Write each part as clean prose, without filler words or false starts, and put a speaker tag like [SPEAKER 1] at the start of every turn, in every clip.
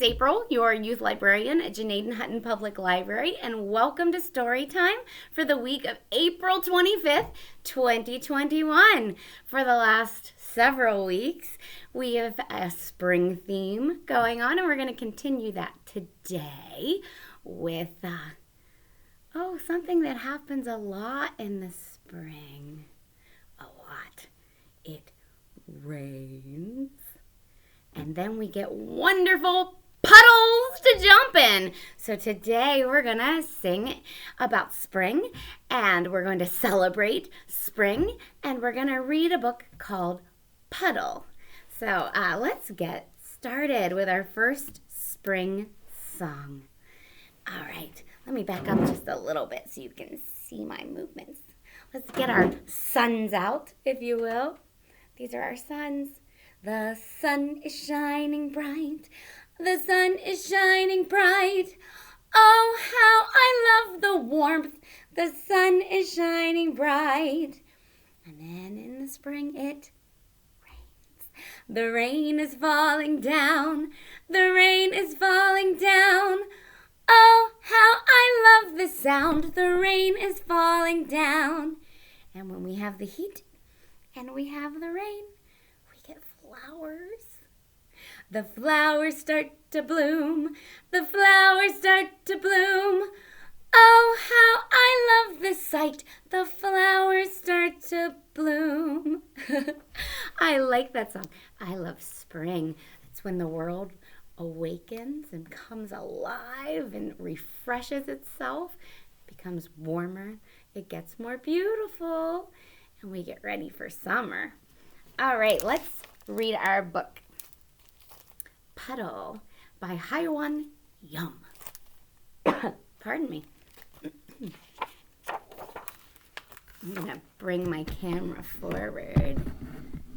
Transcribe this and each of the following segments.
[SPEAKER 1] name's April, your youth librarian at Janaden Hutton Public Library, and welcome to Storytime for the week of April 25th, 2021. For the last several weeks, we have a spring theme going on, and we're going to continue that today with, something that happens a lot in the spring. A lot. It rains. And then we get wonderful puddles to jump in. So today we're going to sing about spring, and we're going to celebrate spring, and we're going to read a book called Puddle. So let's get started with our first spring song. All right, let me back up just a little bit so you can see my movements. Let's get our suns out, if you will. These are our suns. The sun is shining bright. The sun is shining bright. Oh, how I love the warmth. The sun is shining bright. And then in the spring it rains. The rain is falling down. The rain is falling down. Oh, how I love the sound. The rain is falling down. And when we have the heat and we have the rain, we get flowers. The flowers start to bloom. The flowers start to bloom. Oh, how I love the sight. The flowers start to bloom. I like that song. I love spring. It's when the world awakens and comes alive and refreshes itself. It becomes warmer. It gets more beautiful. And we get ready for summer. All right, let's read our book, Puddle by Haiwan Yum. Pardon me. I'm going to bring my camera forward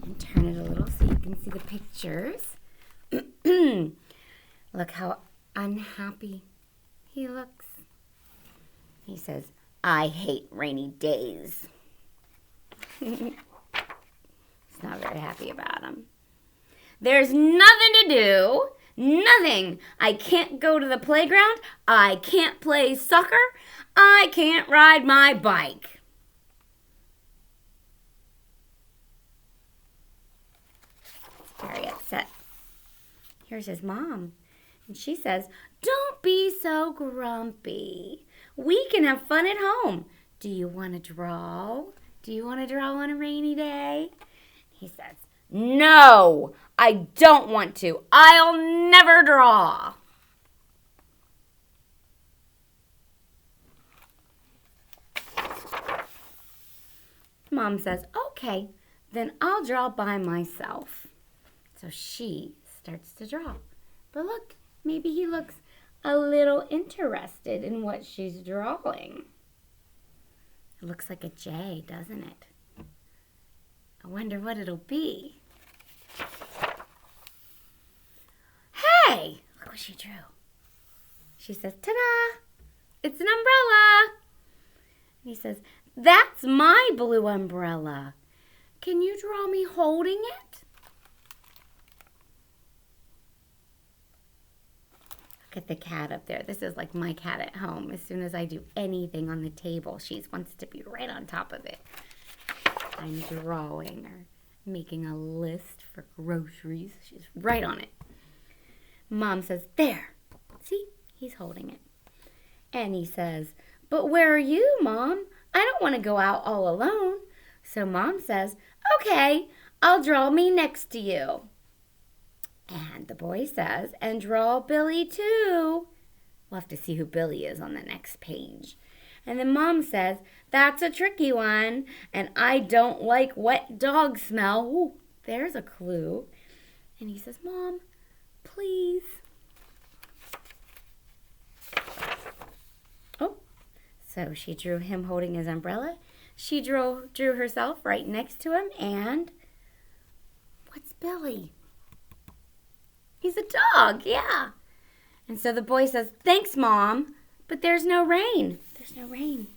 [SPEAKER 1] and turn it a little so you can see the pictures. Look how unhappy he looks. He says, "I hate rainy days." He's not very happy about them. There's nothing to do. Nothing. I can't go to the playground. I can't play soccer. I can't ride my bike. He's very upset. Here's his mom. And she says, "Don't be so grumpy. We can have fun at home. Do you want to draw? Do you want to draw on a rainy day?" He says, "No, I don't want to. I'll never draw." Mom says, "Okay, then I'll draw by myself." So she starts to draw. But look, maybe he looks a little interested in what she's drawing. It looks like a J, doesn't it? I wonder what it'll be. Hey, look what she drew. She says, "Ta-da! It's an umbrella." And he says, "That's my blue umbrella. Can you draw me holding it?" Look at the cat up there. This is like my cat at home. As soon as I do anything on the table, she wants to be right on top of it. I'm drawing or making a list for groceries. She's right on it. Mom says, "There. See? He's holding it." And he says, "But where are you, Mom? I don't want to go out all alone." So Mom says, "Okay, I'll draw me next to you." And the boy says, "And draw Billy too." We'll have to see who Billy is on the next page. And then Mom says, "That's a tricky one, and I don't like wet dog smell." Ooh, there's a clue. And he says, "Mom, please." Oh, so she drew him holding his umbrella. She drew herself right next to him, and what's Billy? He's a dog, yeah. And so the boy says, "Thanks, Mom, but there's no rain." There's no rain.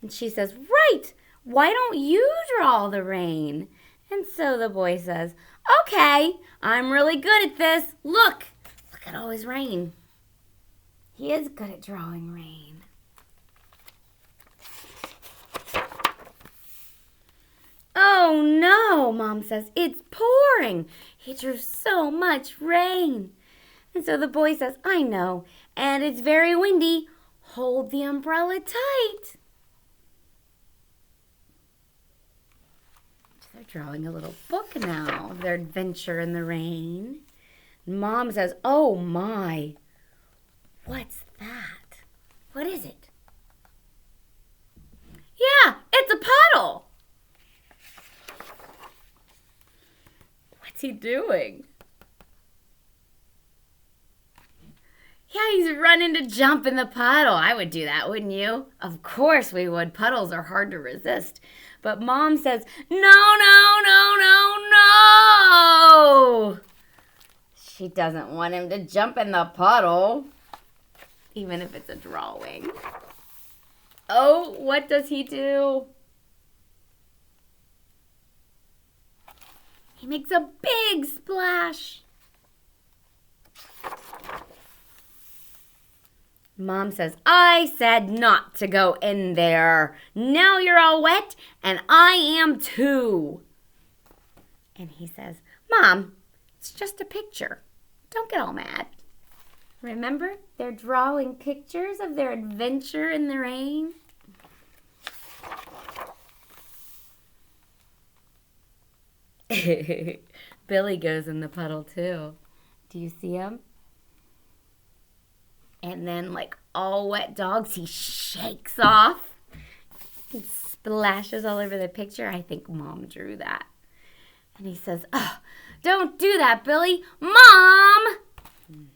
[SPEAKER 1] And she says, "Right, why don't you draw the rain?" And so the boy says, "Okay, I'm really good at this. Look Look at all his rain. He is good at drawing rain. Oh no, Mom says, it's pouring. He drew so much rain. And so the boy says, I know, and it's very windy. Hold the umbrella tight. So they're drawing a little book now of their adventure in the rain. Mom says, oh my, what's that? What is it? Yeah, it's a puddle. What's he doing? Yeah, he's running to jump in the puddle. I would do that, wouldn't you? Of course we would. Puddles are hard to resist. But Mom says, no, no, no, no, no. She doesn't want him to jump in the puddle, even if it's a drawing. Oh, what does he do? He makes a big splash. Mom says, I said not to go in there. Now you're all wet, and I am too. And he says, Mom, it's just a picture. Don't get all mad. Remember, they're drawing pictures of their adventure in the rain. Billy goes in the puddle too. Do you see him? And then, like all wet dogs, he shakes off and splashes all over the picture. I think Mom drew that. And he says, oh, don't do that, Billy. Mom! Do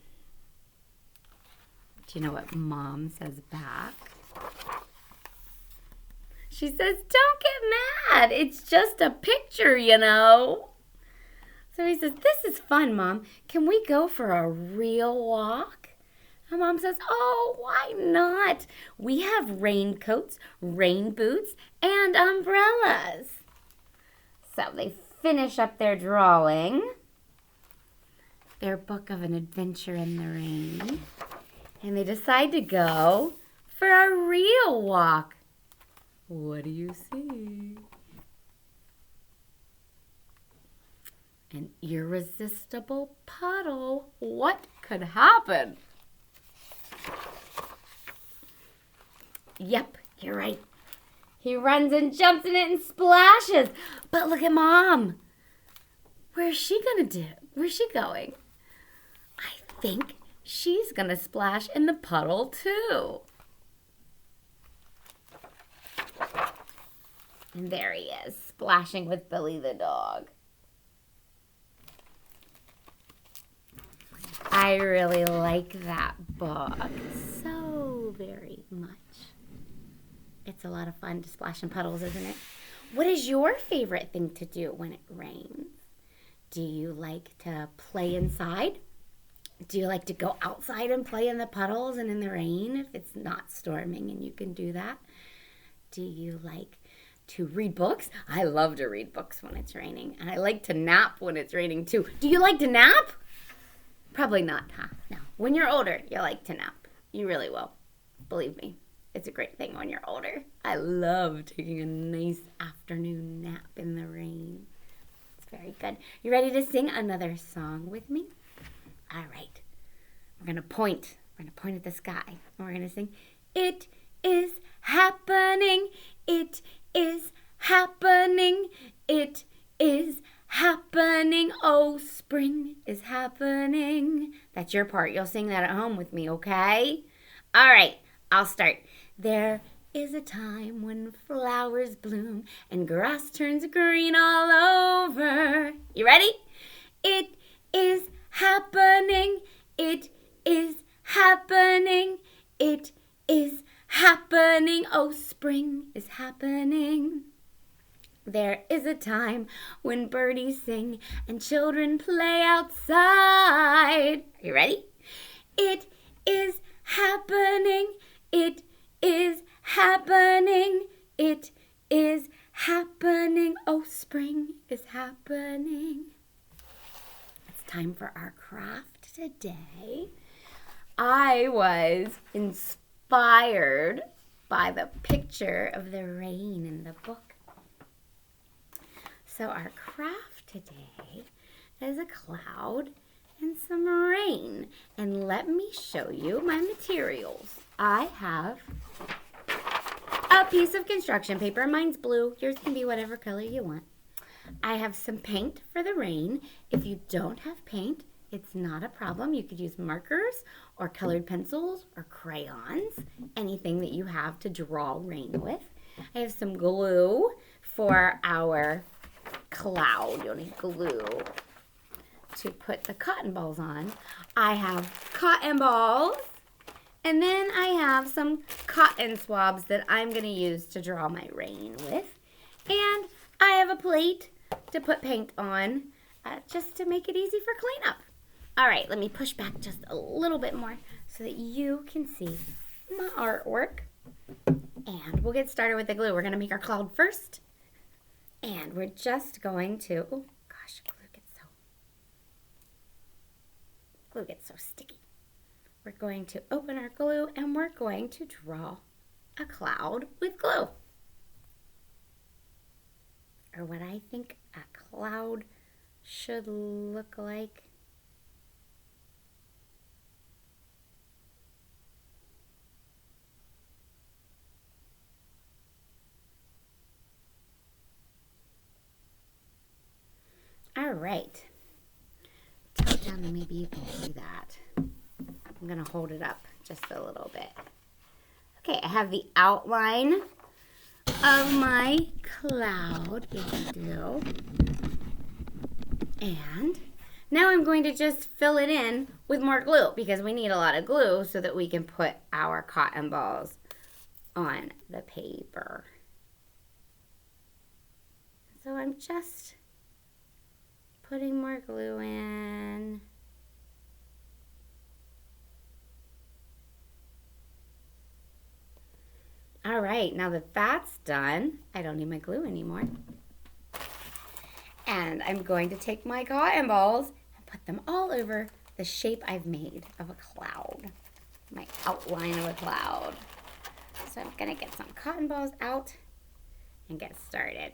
[SPEAKER 1] you know what Mom says back? She says, don't get mad. It's just a picture, you know. So he says, this is fun, Mom. Can we go for a real walk? And Mom says, oh, why not? We have raincoats, rain boots, and umbrellas. So they finish up their drawing, their book of an adventure in the rain, and they decide to go for a real walk. What do you see? An irresistible puddle. What could happen? Yep, you're right. He runs and jumps in it and splashes. But look at Mom. Where's she gonna do? Where's she going? I think she's gonna splash in the puddle too. And there he is, splashing with Billy the dog. I really like that book so very much. It's a lot of fun to splash in puddles, isn't it? What is your favorite thing to do when it rains? Do you like to play inside? Do you like to go outside and play in the puddles and in the rain if it's not storming and you can do that? Do you like to read books? I love to read books when it's raining. And I like to nap when it's raining too. Do you like to nap? Probably not, huh? No. When you're older, you like to nap. You really will. Believe me. It's a great thing when you're older. I love taking a nice afternoon nap in the rain. It's very good. You ready to sing another song with me? All right. We're going to point. We're going to point at the sky. And we're going to sing, it is happening. It is happening. It is happening. Oh, spring is happening. That's your part. You'll sing that at home with me, okay? All right. I'll start. There is a time when flowers bloom and grass turns green all over. You ready? It is happening. It is happening. It is happening. Oh, spring is happening. There is a time when birdies sing and children play outside. Are you ready? It is happening. It is happening. It is happening. Oh, spring is happening. It's time for our craft today. I was inspired by the picture of the rain in the book. So our craft today is a cloud and some rain. And let me show you my materials. I have a piece of construction paper. Mine's blue. Yours can be whatever color you want. I have some paint for the rain. If you don't have paint, it's not a problem. You could use markers or colored pencils or crayons, anything that you have to draw rain with. I have some glue for our cloud. You'll need glue to put the cotton balls on. I have cotton balls, and then I have some cotton swabs that I'm going to use to draw my rain with. And I have a plate to put paint on just to make it easy for cleanup. All right, let me push back just a little bit more so that you can see my artwork. And we'll get started with the glue. We're going to make our cloud first. And we're just going to, oh gosh, glue gets so sticky. We're going to open our glue and we're going to draw a cloud with glue. Or what I think a cloud should look like. All right. Tilt down and maybe you can see that. I'm going to hold it up just a little bit. Okay, I have the outline of my cloud with glue. And now I'm going to just fill it in with more glue because we need a lot of glue so that we can put our cotton balls on the paper. So I'm just putting more glue in. All right, now that that's done, I don't need my glue anymore. And I'm going to take my cotton balls and put them all over the shape I've made of a cloud, my outline of a cloud. So I'm gonna get some cotton balls out and get started.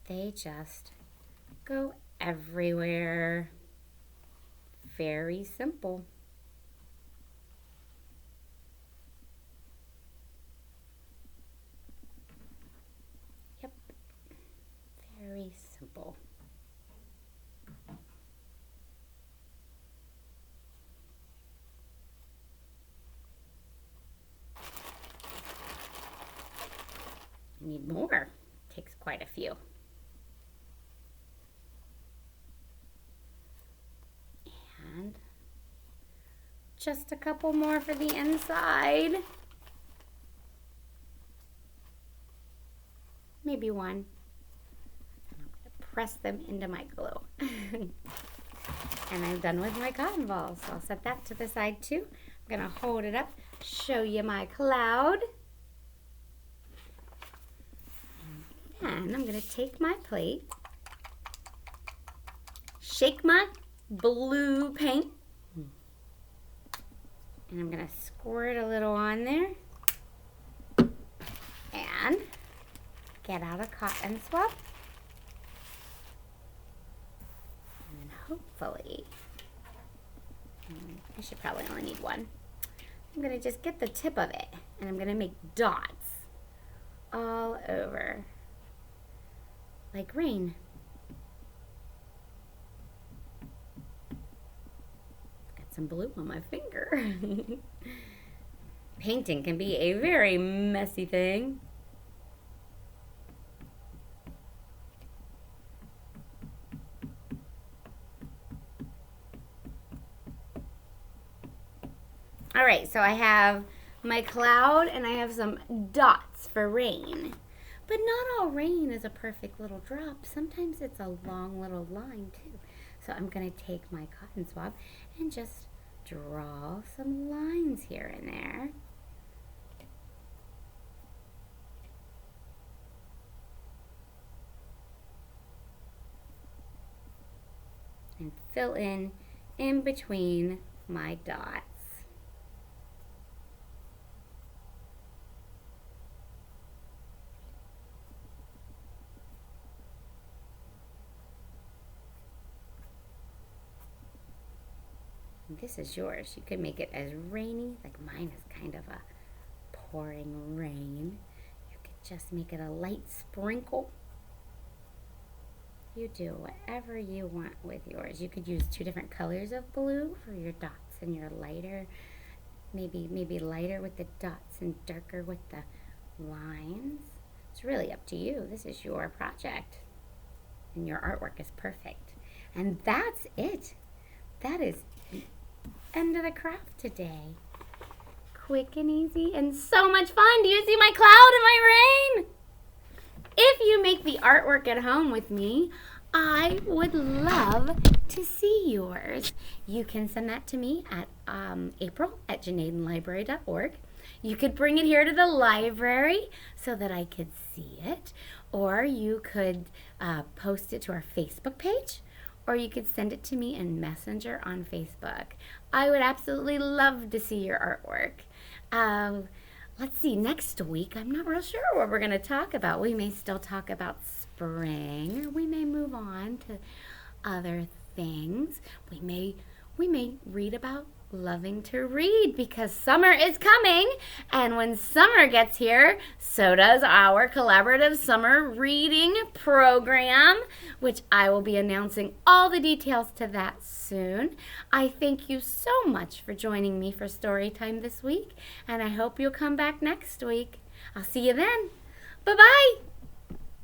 [SPEAKER 1] They just go everywhere. Very simple. Yep, very simple. I need more. Takes quite a few. And just a couple more for the inside. Maybe one. And I'm going to press them into my glue. And I'm done with my cotton balls. So I'll set that to the side too. I'm going to hold it up, show you my cloud. And then I'm going to take my plate, shake my blue paint, and I'm going to squirt a little on there and get out a cotton swab, and then hopefully, I should probably only need one. I'm going to just get the tip of it and I'm going to make dots all over like rain. Some blue on my finger. Painting can be a very messy thing. All right, so I have my cloud and I have some dots for rain. But not all rain is a perfect little drop. Sometimes it's a long little line too. So I'm going to take my cotton swab and just draw some lines here and there. and fill in between my dots. This is yours. You could make it as rainy, like mine is kind of a pouring rain. You could just make it a light sprinkle. You do whatever you want with yours. You could use 2 different colors of blue for your dots and your lighter, maybe lighter with the dots and darker with the lines. It's really up to you. This is your project, and your artwork is perfect. And that's it. That is the end of the craft today. Quick and easy and so much fun. Do you see my cloud and my rain? If you make the artwork at home with me, I would love to see yours. You can send that to me at april@janadenlibrary.org. You could bring it here to the library so that I could see it, or you could post it to our Facebook page, or you could send it to me in Messenger on Facebook. I would absolutely love to see your artwork. Let's see, next week, I'm not real sure what we're going to talk about. We may still talk about spring, or we may move on to other things. We may read about loving to read, because summer is coming, and when summer gets here, so does our collaborative summer reading program, which I will be announcing all the details to that soon. I thank you so much for joining me for Storytime this week, and I hope you'll come back next week. I'll see you then. Bye-bye.